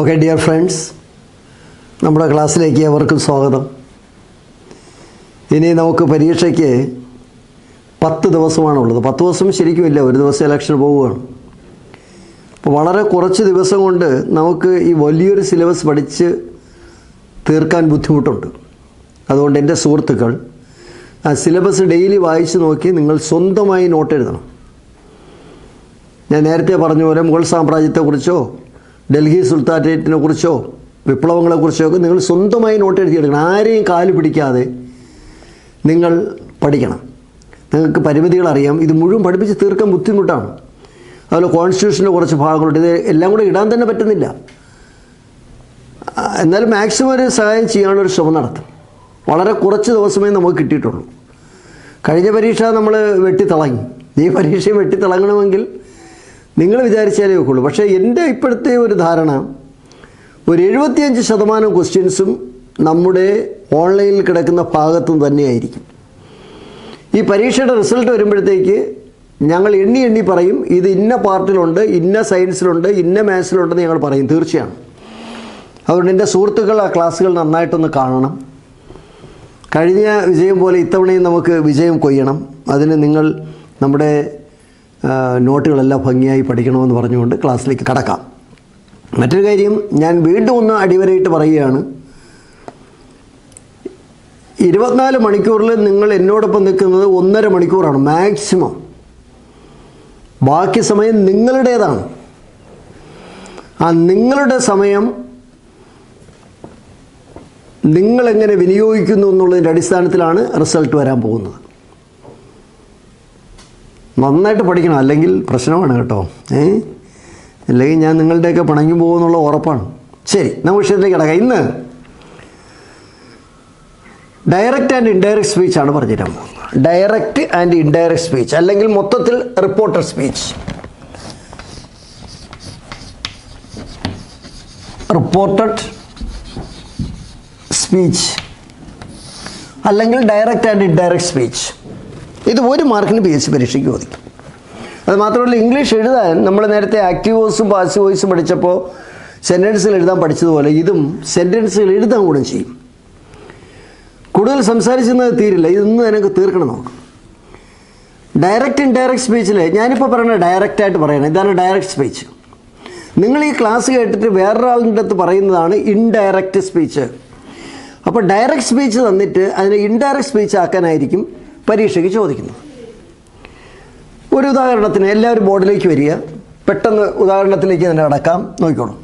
Okay dear friends, നമ്മുടെ ക്ലാസ്സിലേക്ക് അവർക്കും സ്വാഗതം. ഇനി നമുക്ക് പരീക്ഷയ്ക്ക് 10 ദിവസമാണുള്ളത്. 10 ദിവസം ശരിക്കുമില്ല, ഒരു ദിവസം ഇലക്ഷൻ പോവുകയാണ്. അപ്പോൾ വളരെ കുറച്ച് ദിവസം കൊണ്ട് നമുക്ക് ഈ വലിയൊരു സിലബസ് പഠിച്ച് തീർക്കാൻ ബുദ്ധിമുട്ടുണ്ട്. അതുകൊണ്ട് എൻ്റെ സുഹൃത്തുക്കൾ ആ സിലബസ് ഡെയിലി വായിച്ച് നോക്കി നിങ്ങൾ സ്വന്തമായി നോട്ട് എഴുതണം. ഞാൻ നേരത്തെ പറഞ്ഞ പോലെ മുഗൾ സാമ്രാജ്യത്തെക്കുറിച്ചോ ഡൽഹി സുൽത്താനേറ്റിനെ കുറിച്ചോ വിപ്ലവങ്ങളെക്കുറിച്ചോ ഒക്കെ നിങ്ങൾ സ്വന്തമായി നോട്ട് എഴുതിയെടുക്കണം. ആരെയും കാല് പിടിക്കാതെ നിങ്ങൾ പഠിക്കണം. നിങ്ങൾക്ക് പരിമിതികൾ അറിയാം. ഇത് മുഴുവൻ പഠിപ്പിച്ച് തീർക്കാൻ ബുദ്ധിമുട്ടാണ്. അതുപോലെ കോൺസ്റ്റിറ്റ്യൂഷൻ്റെ കുറച്ച് ഭാഗങ്ങളുണ്ട്. ഇത് എല്ലാം കൂടെ ഇടാൻ തന്നെ പറ്റുന്നില്ല. എന്നാലും മാക്സിമം ഒരു സഹായം ചെയ്യാനൊരു ശ്രമം നടത്തും. വളരെ കുറച്ച് ദിവസമേ നമുക്ക് കിട്ടിയിട്ടുള്ളൂ. കഴിഞ്ഞ പരീക്ഷ നമ്മൾ വെട്ടിത്തിളങ്ങി. ഈ പരീക്ഷയും വെട്ടിത്തിളങ്ങണമെങ്കിൽ നിങ്ങൾ വിചാരിച്ചാലേ ഒക്കുള്ളൂ. പക്ഷേ എൻ്റെ ഇപ്പോഴത്തെ ഒരു ധാരണ, ഒരു 75% ക്വസ്റ്റ്യൻസും നമ്മുടെ ഓൺലൈനിൽ കിടക്കുന്ന ഭാഗത്തും തന്നെയായിരിക്കും. ഈ പരീക്ഷയുടെ റിസൾട്ട് വരുമ്പോഴത്തേക്ക് ഞങ്ങൾ എണ്ണി പറയും, ഇത് ഇന്ന പാർട്ടിലുണ്ട്, ഇന്ന സയൻസിലുണ്ട്, ഇന്ന മാത്സിലുണ്ടെന്ന് ഞങ്ങൾ പറയും. തീർച്ചയാണ്. അതുകൊണ്ട് എൻ്റെ സുഹൃത്തുക്കൾ ആ ക്ലാസ്സുകൾ നന്നായിട്ടൊന്ന് കാണണം. കഴിഞ്ഞ വിജയം പോലെ ഇത്തവണയും നമുക്ക് വിജയം കൊയ്യണം. അതിന് നിങ്ങൾ നമ്മുടെ നോട്ടുകളെല്ലാം ഭംഗിയായി പഠിക്കണമെന്ന് പറഞ്ഞുകൊണ്ട് ക്ലാസ്സിലേക്ക് കടക്കാം. മറ്റൊരു കാര്യം ഞാൻ വീണ്ടും ഒന്ന് അടിവരയിട്ട് പറയുകയാണ്. 24 മണിക്കൂറിൽ നിങ്ങൾ എന്നോടൊപ്പം നിൽക്കുന്നത് 1.5 മണിക്കൂറാണ് മാക്സിമം. ബാക്കി സമയം നിങ്ങളുടേതാണ്. ആ നിങ്ങളുടെ സമയം നിങ്ങളെങ്ങനെ വിനിയോഗിക്കുന്നു എന്നുള്ളതിൻ്റെ അടിസ്ഥാനത്തിലാണ് റിസൾട്ട് വരാൻ പോകുന്നത്. നന്നായിട്ട് പഠിക്കണം, അല്ലെങ്കിൽ പ്രശ്നമാണ് കേട്ടോ. അല്ലെങ്കിൽ ഞാൻ നിങ്ങളുടെയൊക്കെ പിണങ്ങി പോകുമെന്നുള്ള ഉറപ്പാണ്. ശരി, നമുക്ക് വിഷയത്തിലേക്ക് കിടക്കാം. ഇന്ന് ഡയറക്റ്റ് ആൻഡ് ഇൻഡയറക്റ്റ് സ്പീച്ചാണ് പറഞ്ഞുതരാൻ പോകുന്നത്. ഡയറക്റ്റ് ആൻഡ് ഇൻഡയറക്റ്റ് സ്പീച്ച്, അല്ലെങ്കിൽ മൊത്തത്തിൽ റിപ്പോർട്ടർ സ്പീച്ച്. റിപ്പോർട്ടഡ് സ്പീച്ച് അല്ലെങ്കിൽ ഡയറക്റ്റ് ആൻഡ് ഇൻഡയറക്റ്റ് സ്പീച്ച്. ഇത് 1 മാർക്കിന് PSC പരീക്ഷയ്ക്ക് ചോദിക്കും. അത് മാത്രമല്ല, ഇംഗ്ലീഷ് എഴുതാൻ നമ്മൾ നേരത്തെ ആക്റ്റീവ് വോയിസും പാസീവ് വോയിസും പഠിച്ചപ്പോൾ സെൻറ്റൻസുകൾ എഴുതാൻ പഠിച്ചതുപോലെ ഇതും സെൻറ്റൻസുകൾ എഴുതാൻ കൂടെ ചെയ്യും. കൂടുതൽ സംസാരിച്ചെന്നത് തീരില്ല. ഇതൊന്നും എനിക്ക് തീർക്കണം നമുക്ക്. ഡയറക്റ്റ് ഇൻഡയറക്റ്റ് സ്പീച്ചിൽ ഞാനിപ്പോൾ പറയുന്നത് ഡയറക്റ്റായിട്ട് പറയണം. ഇതാണ് ഡയറക്റ്റ് സ്പീച്ച്. നിങ്ങൾ ഈ ക്ലാസ് കേട്ടിട്ട് വേറൊരാളുടെ അടുത്ത് പറയുന്നതാണ് ഇൻഡയറക്റ്റ് സ്പീച്ച്. അപ്പോൾ ഡയറക്റ്റ് സ്പീച്ച് തന്നിട്ട് അതിനെ ഇൻഡയറക്റ്റ് സ്പീച്ച് ആക്കാനായിരിക്കും പരീക്ഷയ്ക്ക് ചോദിക്കുന്നത്. ഒരു ഉദാഹരണത്തിന് എല്ലാവരും ബോർഡിലേക്ക് വരിക. പെട്ടെന്ന് ഉദാഹരണത്തിലേക്ക് തന്നെ കടക്കാം. നോക്കിക്കോളൂ.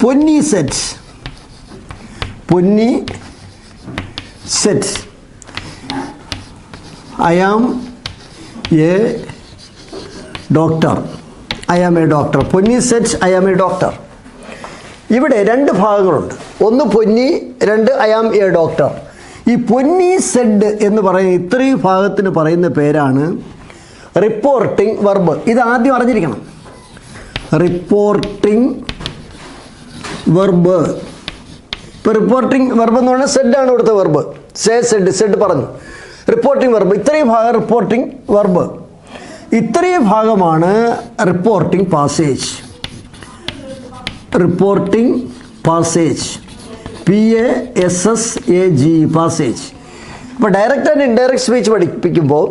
Ponni said. Ponni said I am a doctor. I am a doctor. Ponni said I am a doctor. ഇവിടെ 2 ഭാഗങ്ങളുണ്ട്. ഒന്ന് Ponni, 2 I am a doctor. ഈ പൊന്നി സെഡ് എന്ന് പറയുന്ന ഇത്രയും ഭാഗത്തിന് പറയുന്ന പേരാണ് റിപ്പോർട്ടിംഗ് വെർബ്. ഇത് ആദ്യം അറിഞ്ഞിരിക്കണം. Reporting verb. ഇപ്പോൾ റിപ്പോർട്ടിംഗ് വെർബ് എന്ന് പറഞ്ഞാൽ സെഡാണ് ഇവിടുത്തെ വെർബ്. സെഡ് പറഞ്ഞു. റിപ്പോർട്ടിംഗ് വെർബ്, ഇത്രയും ഭാഗം റിപ്പോർട്ടിംഗ് വെർബ്. ഇത്രയും ഭാഗമാണ് reporting passage. Reporting passage, PASSAGE, passage. ഇപ്പോൾ ഡയറക്റ്റ് ആൻഡ് ഇൻഡയറക്റ്റ് സ്പീച്ച് പഠിപ്പിക്കുമ്പോൾ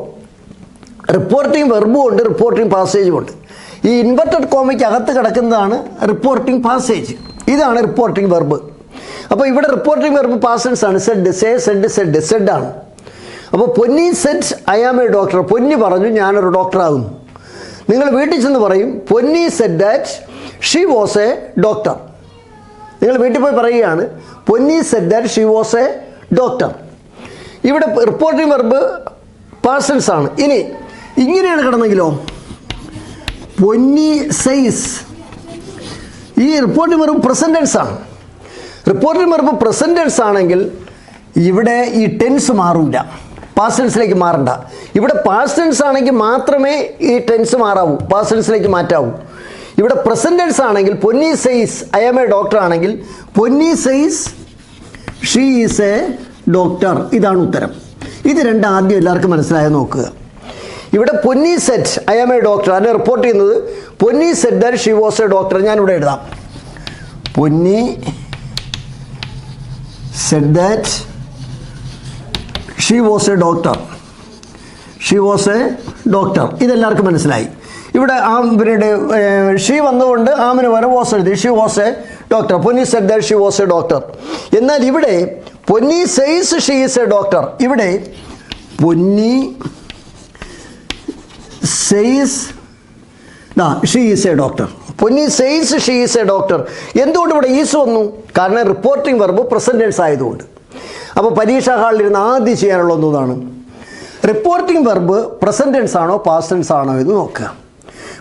റിപ്പോർട്ടിംഗ് വെർബും ഉണ്ട്, റിപ്പോർട്ടിംഗ് പാസേജും ഉണ്ട്. ഈ ഇൻവെർട്ടഡ് കോമയ്ക്ക് അകത്ത് കിടക്കുന്നതാണ് റിപ്പോർട്ടിംഗ് പാസേജ്. ഇതാണ് റിപ്പോർട്ടിംഗ് വെർബ്. അപ്പോൾ ഇവിടെ റിപ്പോർട്ടിംഗ് വെർബ് പാസൻസ് ആണ്. സെഡ് ആണ്. അപ്പോൾ Ponni said I am a doctor. Ponni പറഞ്ഞു ഞാനൊരു ഡോക്ടറാകുന്നു. നിങ്ങൾ വീട്ടിൽ ചെന്ന് പറയും Ponni said that she was a doctor. നിങ്ങൾ വീട്ടിൽ പോയി പറയുകയാണ് Ponni said that she was a doctor. ഇവിടെ റിപ്പോർട്ടിംഗ് വെർബ് പാസൻസ് ആണ്. ഇനി ഇങ്ങനെയാണ് കിടന്നെങ്കിലോ, പൊന്നി സെയ്സ്. ഈ റിപ്പോർട്ടിംഗ് വെർബ് പ്രസന്റ് ടെൻസ് ആണ്. റിപ്പോർട്ടിംഗ് വെർബ് പ്രസന്റ് ടെൻസ് ആണെങ്കിൽ ഇവിടെ ഈ ടെൻസ് മാറില്ല, പാസ്റ്റ് ടെൻസിലേക്ക് മാറണ്ട. ഇവിടെ പാസ്റ്റ് ടെൻസ് ആണെങ്കിൽ മാത്രമേ ഈ ടെൻസ് മാറാവൂ, പാസ്റ്റ് ടെൻസിലേക്ക് മാറ്റാവൂ. ഇവിടെ പ്രസന്റ് ടെൻസ് ആണെങ്കിൽ Ponni says I am a doctor ആണെങ്കിൽ Ponni says she is a doctor. ഇതാണ് ഉത്തരം. ഇത് 2 ആദ്യം എല്ലാവർക്കും മനസ്സിലായ നോക്കുക. ഇവിടെ Ponni said I am a doctor, അതിനെ റിപ്പോർട്ട് ചെയ്യുന്നത് Ponni said that she was a doctor. ഞാനിവിടെ എഴുതാം. പൊന്നി said that she was a doctor. She was a doctor. ഇതെല്ലാവർക്കും മനസ്സിലായി. ഇവിടെ ആമിൻ്റെ ഷീ വന്നുകൊണ്ട് ആമിന് വരെ വാസ് എഴുതി. She was a doctor. Ponni said that she was a doctor. എന്നാൽ ഇവിടെ Ponni says she is a doctor. ഇവിടെ Ponni says she is a doctor. Ponni says she is a doctor. എന്തുകൊണ്ട് ഇവിടെ ഈസ് വന്നു? കാരണം റിപ്പോർട്ടിംഗ് വെർബ് പ്രസന്റ് ടെൻസ് ആയതുകൊണ്ട്. അപ്പോൾ പരീക്ഷാ ഹാളിലിരുന്ന് ആദ്യം ചെയ്യാനുള്ള ഒന്നാണ് റിപ്പോർട്ടിംഗ് വെർബ് പ്രസന്റ് ടെൻസ് ആണോ പാസ്റ്റ് ടെൻസ് ആണോ എന്ന് നോക്കുക.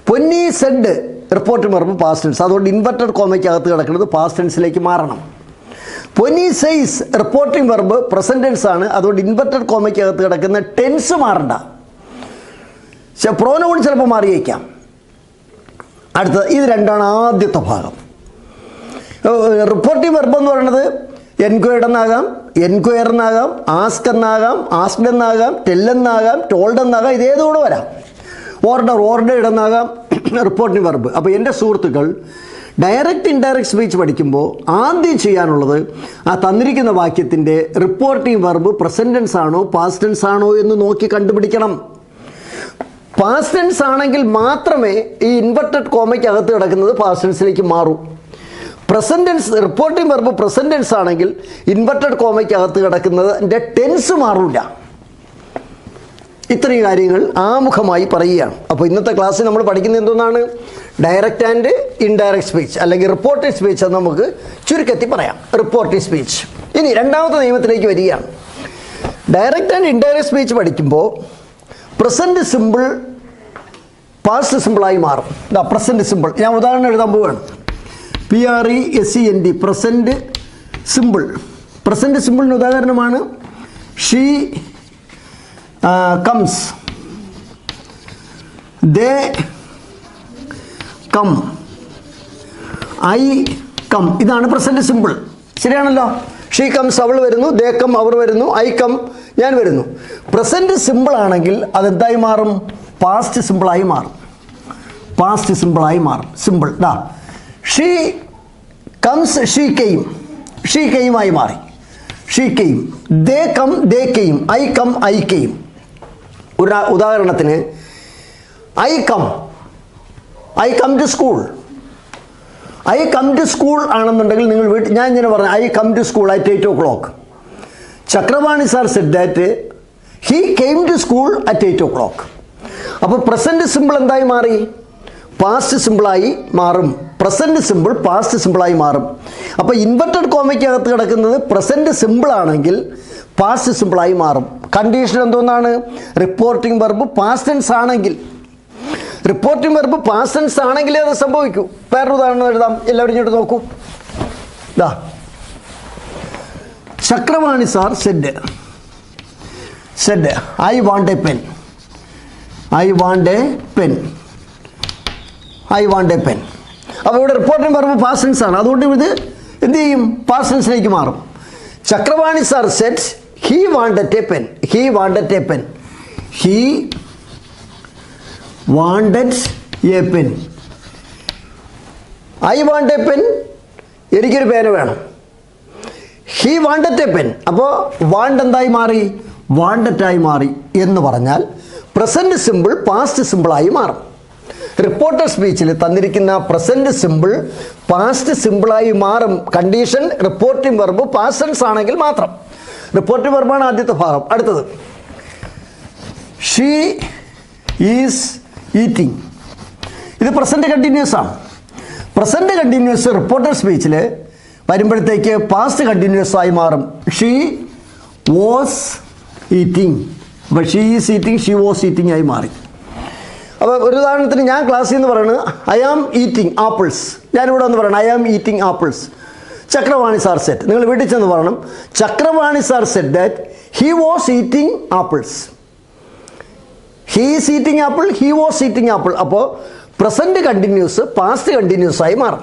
Ponni said reporting verb past tense, അതുകൊണ്ട് ഇൻവെർട്ടഡ് കോമയ്ക്ക് അകത്ത് കിടക്കുന്നത് പാസ്റ്റ് ടെൻസിലേക്ക് മാറണം. Ponni says reporting verb present tense ആണ്, അതുകൊണ്ട് ഇൻവെർട്ടഡ് കോമയ്ക്ക് അകത്ത് കിടക്കുന്ന ടെൻസ് മാറണ്ട. പ്രോനൗൺ ചിലപ്പോൾ മാറിയേക്കാം. അടുത്തത് ഇത് രണ്ടാണ് ആദ്യത്തെ ഭാഗം. റിപ്പോർട്ടിംഗ് വെർബ് എന്ന് പറയുന്നത് എൻക്വയർഡ് എന്നാകാം, എൻക്വയർ എന്നാകാം, ആസ്ക് എന്നാകാം, ആസ്ക്ഡ് എന്നാകാം, ടെൽ എന്നാകാം, ടോൾഡ് എന്നാകാം, ഇതേതുകൂടെ വരാം. ഓർഡേഡ് എന്നാകാം റിപ്പോർട്ടിംഗ് വെർബ്. അപ്പോൾ എൻ്റെ സുഹൃത്തുക്കൾ ഡയറക്റ്റ് ഇൻഡയറക്റ്റ് സ്പീച്ച് പഠിക്കുമ്പോൾ ആദ്യം ചെയ്യാനുള്ളത് ആ തന്നിരിക്കുന്ന വാക്യത്തിൻ്റെ റിപ്പോർട്ടിംഗ് വെർബ് പ്രസന്റ് ടെൻസ് ആണോ പാസ്റ്റ് ടെൻസ് ആണോ എന്ന് നോക്കി കണ്ടുപിടിക്കണം. പാസ്റ്റ് ടെൻസ് ആണെങ്കിൽ മാത്രമേ ഈ ഇൻവെർട്ടഡ് കോമയ്ക്ക് അകത്ത് കിടക്കുന്നത് പാസ്റ്റ് ടെൻസിലേക്ക് മാറൂ. Present tense reporting verb present tense ആണെങ്കിൽ ഇൻവെർട്ടഡ് കോമയ്ക്ക് അകത്ത് കിടക്കുന്നതിൻ്റെ ടെൻസ് മാറില്ല. ഇത്രയും കാര്യങ്ങൾ ആമുഖമായി പറയുകയാണ്. അപ്പോൾ ഇന്നത്തെ ക്ലാസ്സിൽ നമ്മൾ പഠിക്കുന്നത് എന്താണ്? ഡയറക്റ്റ് ആൻഡ് ഇൻഡയറക്റ്റ് സ്പീച്ച് അല്ലെങ്കിൽ റിപ്പോർട്ടഡ് സ്പീച്ച് എന്ന് നമുക്ക് ചുരുക്കത്തിൽ പറയാം. Reported speech. ഇനി രണ്ടാമത്തെ നിയമത്തിലേക്ക് വരികയാണ്. ഡയറക്റ്റ് ആൻഡ് ഇൻഡയറക്റ്റ് സ്പീച്ച് പഠിക്കുമ്പോൾ പ്രസൻറ്റ് സിമ്പിൾ പാസ്റ്റ് സിമ്പിളായി മാറും. പ്രസൻറ്റ് സിമ്പിൾ ഞാൻ ഉദാഹരണം എഴുതാൻ പോവുകയാണ്. PRESENT present simple. പ്രസൻറ്റ് സിമ്പിളിന് ഉദാഹരണമാണ് she comes, they come, I come. ഇതാണ് പ്രസൻറ്റ് സിമ്പിൾ. ശരിയാണല്ലോ? ഷീ കംസ് അവൾ വരുന്നു, ദേ കം അവർ വരുന്നു, ഐ കം ഞാൻ വരുന്നു. പ്രസൻറ്റ് സിമ്പിൾ ആണെങ്കിൽ അതെന്തായി മാറും? പാസ്റ്റ് സിമ്പിളായി മാറും. പാസ്റ്റ് സിമ്പിളായി മാറും. Simple she comes she came, she കെയിമായി മാറി. She came. They come they came, I come I came. ഉദാഹരണത്തിന് I come to school. I come to school ആണെന്നുണ്ടെങ്കിൽ നിങ്ങൾ ഞാൻ ഇങ്ങനെ പറഞ്ഞു I come to school at 8 o'clock. Chakravani sir said that he came to school at 8 o'clock. അപ്പോൾ present simple എന്തായി മാറി? Past സിമ്പിളായി മാറും. പ്രസൻറ്റ് സിമ്പിൾ പാസ്റ്റ് സിമ്പിളായി മാറും. അപ്പോൾ ഇൻവെർട്ടഡ് കോമയ്ക്ക് അകത്ത് കിടക്കുന്നത് പ്രസൻറ്റ് സിമ്പിൾ ആണെങ്കിൽ പാസ്റ്റ് സിമ്പിളായി മാറും. കണ്ടീഷൻ എന്തോന്നാണ്? റിപ്പോർട്ടിംഗ് വെർബ് പാസ്റ്റ് ടെൻസ് ആണെങ്കിൽ. റിപ്പോർട്ടിംഗ് വെർബ് പാസ്റ്റ് ടെൻസ് ആണെങ്കിലേ അത് സംഭവിക്കൂ. വേറൊരു ഉദാഹരണം എഴുതാം. എല്ലാവരും ഇങ്ങോട്ട് നോക്കൂ. Chakravani sir said I want a pen. I want a pen. I want a pen. അപ്പോൾ ഇവിടെ റിപ്പോർട്ടിംഗ് വെർബ് പാസ്റ്റ് ടെൻസ് ആണ്, അതുകൊണ്ട് ഇത് എന്ത് ചെയ്യും? പാസ്റ്റ് ടെൻസിലേക്ക് മാറും. Chakravani sir said he wanted a pen. He wanted a pen. He wanted a pen. I want a pen. എനിക്കൊരു പേന വേണം. He wanted a pen. അപ്പോൾ വാണ്ട് എന്തായി മാറി? വാണ്ടഡായി മാറി എന്ന് പറഞ്ഞാൽ പ്രസൻറ്റ് സിമ്പിൾ പാസ്റ്റ് സിമ്പിളായി മാറും. റിപ്പോർട്ടർ സ്പീച്ചിൽ തന്നിരിക്കുന്ന പ്രസൻറ്റ് സിമ്പിൾ പാസ്റ്റ് സിമ്പിളായി മാറും. Condition reporting verb past tense ആണെങ്കിൽ മാത്രം. റിപ്പോർട്ടിംഗ് വെർബാണ് ആദ്യത്തെ ഭാഗം. അടുത്തത് ഷീ ഈസ് ഈറ്റിംഗ്. ഇത് പ്രസൻറ്റ് കണ്ടിന്യൂസ് ആണ്. പ്രസൻറ്റ് കണ്ടിന്യൂസ് റിപ്പോർട്ടർ സ്പീച്ചിൽ വരുമ്പോഴത്തേക്ക് പാസ്റ്റ് കണ്ടിന്യൂസ് ആയി മാറും. She was eating. അപ്പോൾ she is eating, she was eating ആയി മാറി. അപ്പോൾ ഒരു ഉദാഹരണത്തിന് ഞാൻ ക്ലാസ്സിൽ നിന്ന് പറയുന്നത് ഐ ആം ഈറ്റിംഗ് ആപ്പിൾസ്. ഞാനിവിടെ ഒന്ന് പറയണം I am eating apples. Chakravani sir said. നിങ്ങൾ വീട്ടിൽ ചെന്ന് പറയണം Chakravani sir said that he was eating apples. He is eating apple, he was eating apple. അപ്പോൾ പ്രസൻറ്റ് കണ്ടിന്യൂസ് പാസ്റ്റ് കണ്ടിന്യൂസ് ആയി മാറും.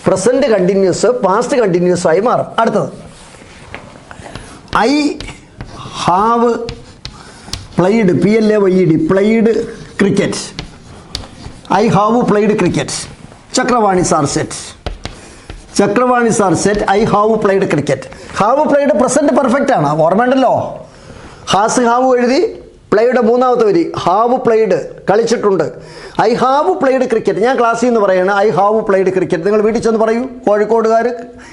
പ്രസൻറ്റ് കണ്ടിന്യൂസ് പാസ്റ്റ് കണ്ടിന്യൂസ് ആയി മാറും. അടുത്തത് I have played, PLAYED, played cricket. I have played cricket. Chakravani sir said. Chakravani sir said I have played cricket. Have played present perfect ആണ്, ഓർമ്മയുണ്ടല്ലോ. Has have എഴുതി, പ്ലേയുടെ മൂന്നാമത്തെ വരി ഹാവ് പ്ലേഡ്, കളിച്ചിട്ടുണ്ട്. ഐ ഹാവ് പ്ലേഡ് ക്രിക്കറ്റ്, ഞാൻ ക്ലാസ്സിൽ നിന്ന് പറയുകയാണ് ഐ ഹാവ് പ്ലേഡ് ക്രിക്കറ്റ്. നിങ്ങൾ വീട്ടിൽ ചെന്ന് പറയൂ, കോഴിക്കോടുകാർ,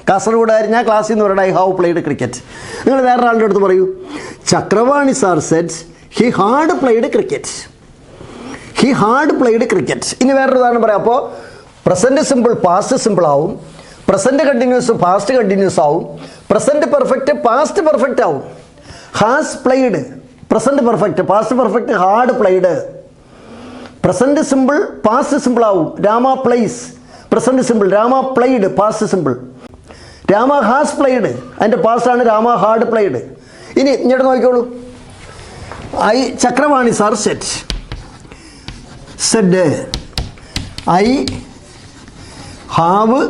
കാസർഗോഡുകാർ, ഞാൻ ക്ലാസ്സിൽ നിന്ന് പറയണം ഐ ഹാവ് പ്ലേഡ് ക്രിക്കറ്റ്. നിങ്ങൾ വേറൊരാളുടെ അടുത്ത് പറയൂ, Chakravani sir said he had played cricket. He had played cricket. ഇനി വേറൊരു ഉദാഹരണം പറയാം. അപ്പോൾ പ്രസൻറ്റ് സിമ്പിൾ പാസ്റ്റ് സിമ്പിൾ ആവും, പ്രസൻറ്റ് കണ്ടിന്യൂസ് പാസ്റ്റ് കണ്ടിന്യൂസ് ആവും, പ്രസൻറ്റ് പെർഫെക്റ്റ് പാസ്റ്റ് പെർഫെക്റ്റ് ആവും. Has played present perfect, past perfect had played. Present simple past simple ആവും, Rama plays. Present simple Rama played, past simple. Rama has played, അതിൻ്റെ പാസ്റ്റാണ് Rama had played. ഇനി ഇങ്ങോട്ട് നോക്കിക്കോളൂ. Chakravani sir set Z I have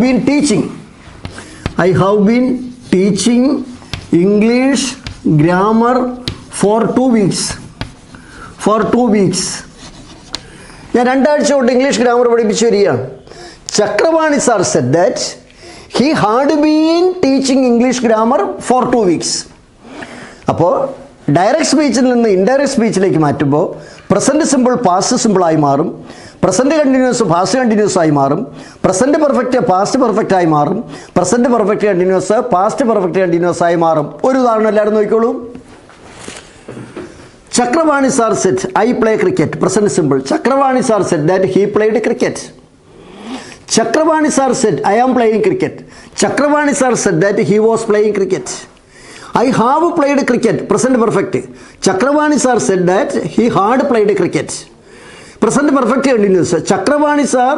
been teaching. I have been teaching English grammar for 2 weeks. For 2 weeks. ഞാൻ 2 ആഴ്ച കൊണ്ട് English grammar പഠിപ്പിച്ചു വരികയാണ്. Chakravani sir said that he had been teaching English grammar for 2 weeks. അപ്പോൾ direct സ്പീച്ചിൽ നിന്ന് indirect സ്പീച്ചിലേക്ക് മാറ്റുമ്പോൾ present simple past സിമ്പിളായി മാറും, പ്രസൻറ്റ് കണ്ടിന്യൂസ് പാസ്റ്റ് കണ്ടിന്യൂസ് ആയി മാറും, പ്രസൻറ്റ് പെർഫെക്റ്റ് പാസ്റ്റ് പെർഫെക്റ്റ് ആയി മാറും, present perfect continuous past perfect continuous ആയി മാറും. ഒരു ഉദാഹരണം എല്ലാവരും നോക്കിക്കോളൂ. Chakravani sir said I play cricket, present simple. Chakravani sir said that he played cricket. Chakravani sir said I am playing cricket. Chakravani sir said that he was playing cricket. I have played cricket, present perfect. Chakravani sir said that he had played cricket. Present perfect continuous. Chakravani sir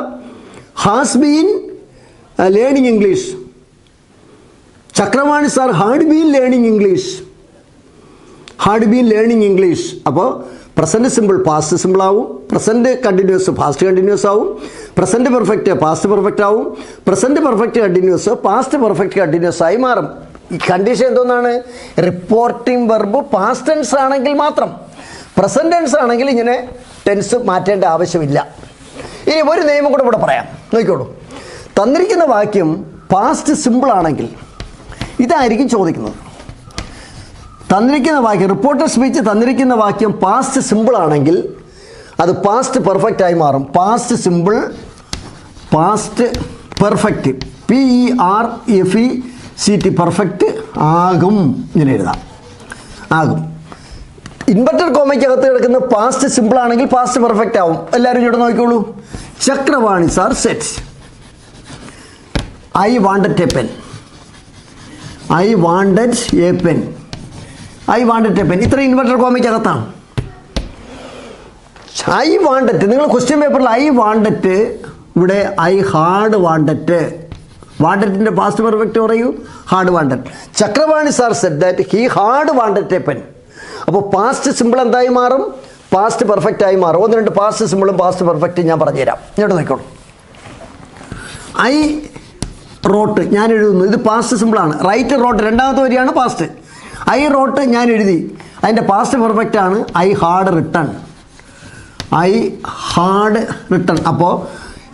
has been learning English. Chakravani sir had been learning English. Had been learning English. അപ്പോൾ present simple past simple ആവും, present continuous past continuous ആവും, present perfect past perfect ആവും, present perfect continuous past perfect continuous ആയി മാറും. ഈ condition എന്തോന്നാണ്? Reporting verb past tense ആണെങ്കിൽ മാത്രം. പ്രസൻറ്റ് ടെൻസ് ആണെങ്കിൽ ഇങ്ങനെ ടെൻസ് മാറ്റേണ്ട ആവശ്യമില്ല. ഇനി ഒരു നിയമം കൂടെ ഇവിടെ പറയാം, നോക്കിക്കോളൂ. തന്നിരിക്കുന്ന വാക്യം പാസ്റ്റ് സിമ്പിൾ ആണെങ്കിൽ ഇതായിരിക്കും ചോദിക്കുന്നത്. തന്നിരിക്കുന്ന വാക്യം റിപ്പോർട്ടർ സ്പീച്ച് തന്നിരിക്കുന്ന വാക്യം പാസ്റ്റ് സിമ്പിൾ ആണെങ്കിൽ അത് പാസ്റ്റ് പെർഫെക്റ്റ് ആയി മാറും. Past simple past perfect PERFECT perfect ആകും. ഇങ്ങനെ എഴുതാം, ആകും. ഇൻവെർട്ടഡ് കോമയ്ക്കകത്ത് കിടക്കുന്ന പാസ്റ്റ് സിമ്പിൾ ആണെങ്കിൽ പാസ്റ്റ് പെർഫെക്റ്റ് ആവും. എല്ലാവരും ഇങ്ങോട്ട് നോക്കിക്കോളൂ. Chakravani sir said I wanted a pen. I wanted a pen. I wanted a pen. ഇത്ര ഇൻവെർട്ടഡ് കോമയ്ക്കകത്താണ്. ഐ വാണ്ടഡ്, നിങ്ങൾ ക്വസ്റ്റ്യൻ പേപ്പറിൽ ഐ വാണ്ടഡ്, ഇവിടെ ഐ ഹാഡ് വാണ്ടഡ്. വാണ്ടഡിൻ്റെ പാസ്റ്റ് പെർഫെക്റ്റ് പറയൂ, had wanted. Chakravani sir said that he had wanted a pen. അപ്പോൾ past simple എന്തായി മാറും? പാസ്റ്റ് പെർഫെക്റ്റ് ആയി മാറും. 1-2 പാസ്റ്റ് സിമ്പിളും പാസ്റ്റ് പെർഫെക്റ്റും ഞാൻ പറഞ്ഞുതരാം. ഇങ്ങോട്ട് നോക്കിക്കോളൂ. ഐ റോട്ട്, ഞാൻ എഴുതുന്നു. ഇത് പാസ്റ്റ് സിമ്പിളാണ്. റൈറ്റ് റോട്ട്, രണ്ടാമത്തെ വരിയാണ് പാസ്റ്റ്. ഐ റോട്ട്, ഞാൻ എഴുതി. അതിൻ്റെ പാസ്റ്റ് പെർഫെക്റ്റ് ആണ് I had written. I had written. അപ്പോൾ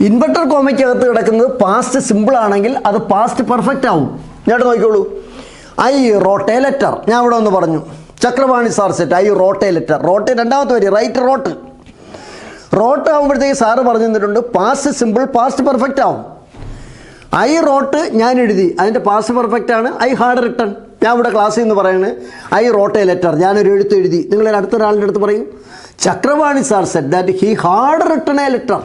ഇൻവെർട്ടർ കോമയ്ക്കകത്ത് കിടക്കുന്നത് പാസ്റ്റ് സിമ്പിൾ ആണെങ്കിൽ അത് പാസ്റ്റ് പെർഫെക്റ്റ് ആവും. ഇങ്ങോട്ട് നോക്കിക്കോളൂ. ഐ റോട്ട് എ ലെറ്റർ, ഞാൻ ഇവിടെ ഒന്ന് പറഞ്ഞു. Chakravani sir said I wrote a letter. Wrote രണ്ടാമത്തെ വരി റൈറ്റ് റോട്ട്. റോട്ട് ആകുമ്പോഴത്തേക്ക് സാറ് പറഞ്ഞു തന്നിട്ടുണ്ട് പാസ്റ്റ് സിമ്പിൾ പാസ്റ്റ് പെർഫെക്റ്റ് ആവും. ഐ റോട്ട്, ഞാൻ എഴുതി. അതിൻ്റെ പാസ്റ്റ് പെർഫെക്റ്റ് ആണ് ഐ ഹാഡ് റിട്ടൺ. ഞാൻ ഇവിടെ ക്ലാസ്സിൽ നിന്ന് പറയുന്നത് ഐ റോട്ട് എ ലെറ്റർ, ഞാനൊരു എഴുത്ത് എഴുതി. നിങ്ങൾ അടുത്തൊരാളുടെ അടുത്ത് പറയും Chakravani sir said that he had written a letter.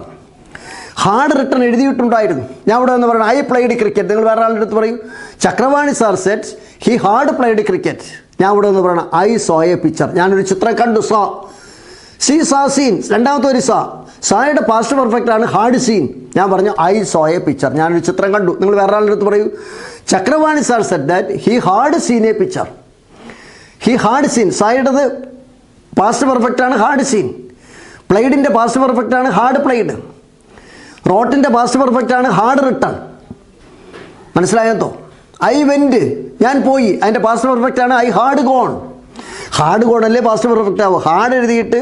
Had written എഴുതിയിട്ടുണ്ടായിരുന്നു. ഞാൻ ഇവിടെ എന്ന് പറയുന്നത് ഐ പ്ലേഡ് ക്രിക്കറ്റ്. നിങ്ങൾ വേറെ ആളുടെ അടുത്ത് പറയും Chakravani sir said he had played cricket. ഞാൻ ഇവിടെ എന്ന് പറയണം ഐ സോ എ പിക്ചർ. ഞാനൊരു ചിത്രം കണ്ടു. സോ സീ സാ സീൻ, രണ്ടാമത്തെ ഒരു സായുടെ പാസ്റ്റ് പെർഫെക്റ്റ് ആണ് ഹാഡ് സീൻ. ഞാൻ പറഞ്ഞു ഐ സോ എ പിക്ചർ, ഞാനൊരു ചിത്രം കണ്ടു. നിങ്ങൾ വേറെ ആളുടെ അടുത്ത് പറയൂ Chakravani sir said that he had seen a picture. He had seen, സായുടേത് പാസ്റ്റ് പെർഫെക്റ്റ് ആണ് ഹാഡ് സീൻ. പ്ലേഡിൻ്റെ പാസ്റ്റ് പെർഫെക്റ്റ് ആണ് ഹാഡ് പ്ലേഡ്. റോട്ടിൻ്റെ പാസ്റ്റ് പെർഫെക്റ്റ് ആണ് ഹാഡ് റിട്ടൺ. മനസ്സിലായോ? ഐ വെൻറ്റ്, ഞാൻ പോയി. അതിൻ്റെ പാസ്റ്റ് പെർഫെക്റ്റ് ആണ് I had gone. Had gone അല്ലേ പാസ്റ്റ് പെർഫെക്റ്റ് ആവും. ഹാഡ് എഴുതിയിട്ട്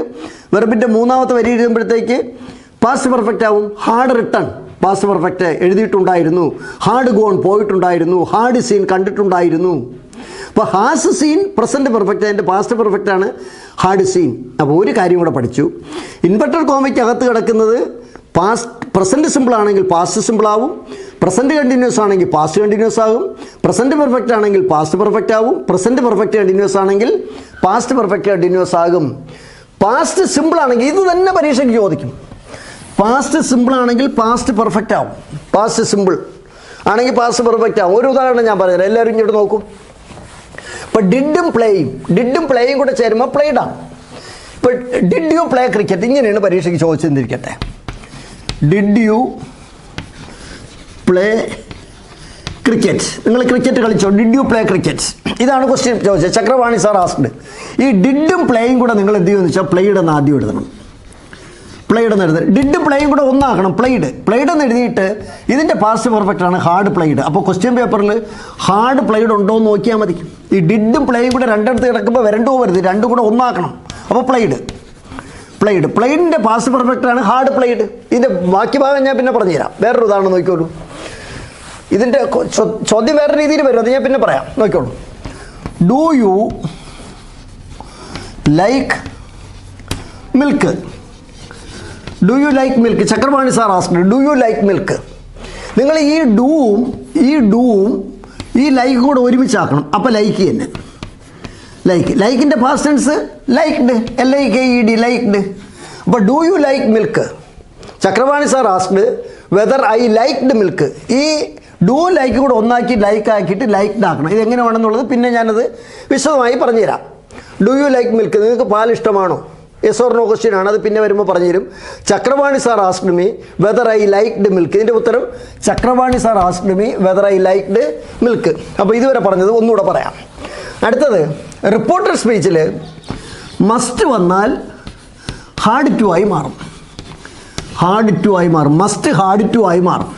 വെർബിൻ്റെ മൂന്നാമത്തെ വരി എഴുതുമ്പോഴത്തേക്ക് പാസ്റ്റ് പെർഫെക്റ്റ് ആവും. ഹാഡ് റിട്ടൺ പാസ്റ്റ് പെർഫെക്റ്റ് എഴുതിയിട്ടുണ്ടായിരുന്നു. ഹാഡ് ഗോൺ പോയിട്ടുണ്ടായിരുന്നു. ഹാഡ് സീൻ കണ്ടിട്ടുണ്ടായിരുന്നു. അപ്പോൾ ഹാസ് സീൻ പ്രസൻറ്റ് പെർഫെക്റ്റ്, അതിൻ്റെ പാസ്റ്റ് പെർഫെക്റ്റ് ആണ് ഹാഡ് സീൻ. അപ്പോൾ ഒരു കാര്യം കൂടെ പഠിച്ചു. ഇൻവെർട്ടഡ് കോമയ്ക്ക് അകത്ത് കിടക്കുന്നത് പ്രസൻറ്റ് സിമ്പിൾ ആണെങ്കിൽ പാസ്റ്റ് സിമ്പിൾ ആവും, പ്രസൻറ്റ് കണ്ടിന്യൂസ് ആണെങ്കിൽ പാസ്റ്റ് കണ്ടിന്യൂസ് ആകും, പ്രസൻറ്റ് പെർഫെക്റ്റ് ആണെങ്കിൽ പാസ്റ്റ് പെർഫെക്റ്റ് ആവും, പ്രസൻറ്റ് പെർഫെക്റ്റ് കണ്ടിന്യൂസ് ആണെങ്കിൽ പാസ്റ്റ് പെർഫെക്റ്റ് കണ്ടിന്യൂസ് ആകും. പാസ്റ്റ് സിമ്പിൾ ആണെങ്കിൽ ഇത് തന്നെ പരീക്ഷയ്ക്ക് ചോദിക്കും. പാസ്റ്റ് സിമ്പിൾ ആണെങ്കിൽ പാസ്റ്റ് പെർഫെക്റ്റ് ആവും, പാസ്റ്റ് സിമ്പിൾ ആണെങ്കിൽ പാസ്റ്റ് പെർഫെക്റ്റ് ആവും. ഒരു ഉദാഹരണം ഞാൻ പറഞ്ഞുതരാം, എല്ലാവരും ഇങ്ങോട്ട് നോക്കും. ഇപ്പോൾ ഡിഡും പ്ലേയും കൂടെ ചേരുമ്പോൾ പ്ലേഡാണ്. ഇപ്പോൾ ഡിഡ് യു പ്ലേ ക്രിക്കറ്റ്, ഇങ്ങനെയാണ് പരീക്ഷയ്ക്ക് ചോദിച്ചെന്നിരിക്കട്ടെ. ഡിഡ് യു പ്ലേ ക്രിക്കറ്റ്, നിങ്ങൾ ക്രിക്കറ്റ് കളിച്ചോ? ഡിഡ് യു പ്ലേ ക്രിക്കറ്റ്, ഇതാണ് ക്വസ്റ്റ്യൻ ചോദിച്ചത്. Chakravani sir asked. ഈ ഡിഡും പ്ലേയും കൂടെ നിങ്ങൾ എന്ത് ചെയ്യുമെന്ന് വെച്ചാൽ പ്ലേഡ് എന്ന് ആദ്യം എഴുതണം. പ്ലേഡ് എന്ന് എഴുതണം. ഡിഡ് പ്ലേയും കൂടെ ഒന്നാക്കണം. പ്ലേഡ് എന്ന് എഴുതിയിട്ട് ഇതിൻ്റെ പാസ്റ്റ് പെർഫെക്റ്റ് ആണ് ഹാർഡ് പ്ലേഡ്. അപ്പോൾ ക്വസ്റ്റ്യൻ പേപ്പറിൽ ഹാർഡ് പ്ലേഡ് ഉണ്ടോ എന്ന് നോക്കിയാൽ മതി. ഈ ഡിഡും പ്ലേയും കൂടെ രണ്ടിടത്ത് കിടക്കുമ്പോൾ വരണ്ടോ വരുത്, രണ്ടും കൂടെ ഒന്നാക്കണം. അപ്പോൾ പ്ലേഡിൻ്റെ പാസ്റ്റ് പെർഫെക്റ്റ് ആണ് ഹാർഡ് പ്ലേഡ്. ഇതിൻ്റെ ബാക്കി ഭാഗം ഞാൻ പിന്നെ പറഞ്ഞുതരാം. വേറൊരു ഉദാഹരണം നോക്കിക്കോളൂ. ഇതിൻ്റെ ചോദ്യം വേറെ രീതിയിൽ വരും, അത് ഞാൻ പിന്നെ പറയാം. നോക്കിക്കോളൂ. Do you like milk? Do you like milk? Chakravani sir asked do you like milk. നിങ്ങൾ ഈ ഡൂവും ഈ ലൈക്കും കൂടെ ഒരുമിച്ചാക്കണം. അപ്പോൾ ലൈക്ക് തന്നെ. ലൈക്കിൻ്റെ past tense liked, LIKED, liked. അപ്പോൾ do you like milk? Chakravani sir asked whether I liked milk. ഈ ഡു ലൈക്ക് കൂടെ ഒന്നാക്കി ലൈക്കാക്കിയിട്ട് ലൈക്ഡ് ആക്കണം. ഇതെങ്ങനെ വേണമെന്നുള്ളത് പിന്നെ ഞാനത് വിശദമായി പറഞ്ഞുതരാം. ഡു യു ലൈക്ക് മിൽക്ക്, നിങ്ങൾക്ക് പാൽ ഇഷ്ടമാണോ? യെസ് ഓർ നോ ക്വസ്റ്റ്യൻ ആണ്, അത് പിന്നെ വരുമ്പോൾ പറഞ്ഞുതരും. Chakravani sir asked me whether I liked milk. ഇതിൻ്റെ ഉത്തരം Chakravani sir asked me whether I liked milk. അപ്പോൾ ഇതുവരെ പറഞ്ഞത് ഒന്നുകൂടെ പറയാം. അടുത്തത് റിപ്പോർട്ടർ സ്പീച്ചിൽ മസ്റ്റ് വന്നാൽ ഹാർഡ് ടു ആയി മാറും. മസ്റ്റ് ഹാർഡ് ടു ആയി മാറും.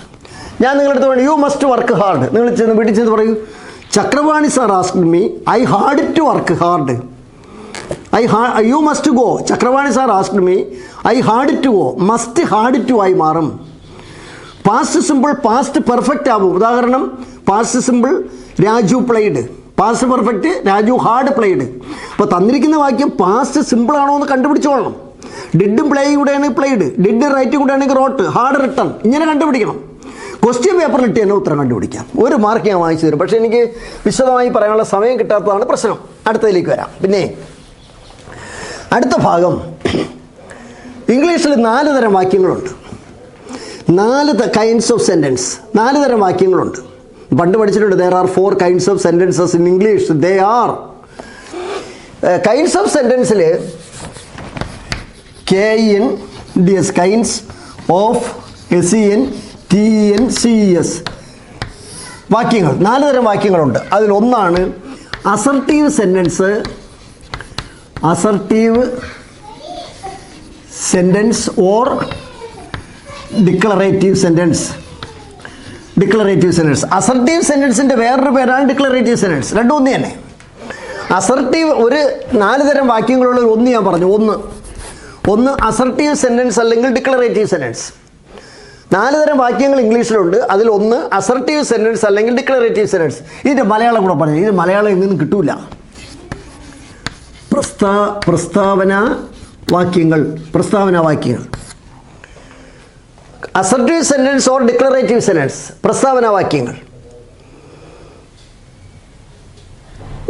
ഞാൻ നിങ്ങളുടെ അടുത്ത് പറഞ്ഞു യു മസ്റ്റ് വർക്ക് ഹാർഡ്. നിങ്ങൾ ചെന്ന് വീട്ടിൽ ചെന്ന് പറയൂ Chakravani sir asked me I had to work hard. You must go. Chakravani sir asked me I had to go. Must had to ആയി മാറും. പാസ്റ്റ് സിമ്പിൾ പാസ്റ്റ് പെർഫെക്റ്റ് ആവും. ഉദാഹരണം past simple Raju played, past perfect Raju had played. അപ്പോൾ തന്നിരിക്കുന്ന വാക്യം past simple ആണോ എന്ന് കണ്ടുപിടിച്ചോളണം. ഡിഡും പ്ലേയും കൂടെയാണെങ്കിൽ played, did റൈറ്റും കൂടെ ആണെങ്കിൽ റോട്ട്, ഹാർഡ് റിട്ടൺ, ഇങ്ങനെ കണ്ടുപിടിക്കണം. ക്വസ്റ്റ്യൻ പേപ്പറിൽ ഇട്ട് തന്നെ ഉത്തരം കണ്ടുപിടിക്കാം. ഒരു മാർക്ക് ഞാൻ വാങ്ങിച്ചു തരും, പക്ഷേ എനിക്ക് വിശദമായി പറയാനുള്ള സമയം കിട്ടാത്തതാണ് പ്രശ്നം. അടുത്തതിലേക്ക് വരാം. പിന്നെ അടുത്ത ഭാഗം, ഇംഗ്ലീഷിൽ 4 തരം വാക്യങ്ങളുണ്ട്. 4 കൈൻഡ്സ് ഓഫ് സെൻറ്റൻസ്, 4 തരം വാക്യങ്ങളുണ്ട്. പണ്ട് പഠിച്ചിട്ടുണ്ട്. there are 4 kinds of sentences in English. they are kinds of സെൻറ്റൻസിൽ KINDS കൈൻഡ്സ് ഓഫ് SENTENCES വാക്യങ്ങൾ. 4 തരം വാക്യങ്ങളുണ്ട്. അതിലൊന്നാണ് assertive sentence, or declarative sentence. Assertive സെൻറ്റൻസിൻ്റെ വേറൊരു പേരാണ് ഡിക്ലറേറ്റീവ് സെൻറ്റൻസ്. രണ്ടും ഒന്ന് തന്നെ. അസർട്ടീവ് ഒരു 4 തരം വാക്യങ്ങളുള്ള ഒന്ന് ഞാൻ പറഞ്ഞു. ഒന്ന് അസർട്ടീവ് സെൻറ്റൻസ് അല്ലെങ്കിൽ ഡിക്ലറേറ്റീവ് സെൻറ്റൻസ്. 4 തരം വാക്യങ്ങൾ ഇംഗ്ലീഷിലുണ്ട്. അതിലൊന്ന് അസർട്ടീവ് സെൻറ്റൻസ് അല്ലെങ്കിൽ ഡിക്ലറേറ്റീവ് സെൻറ്റൻസ്. ഇതിൻ്റെ മലയാളം കൂടെ പറഞ്ഞു. ഇത് മലയാളം എങ്ങനെയും കിട്ടൂല. പ്രസ്താവന വാക്യങ്ങൾ. Assertive sentence or declarative sentence, പ്രസ്താവന വാക്യങ്ങൾ.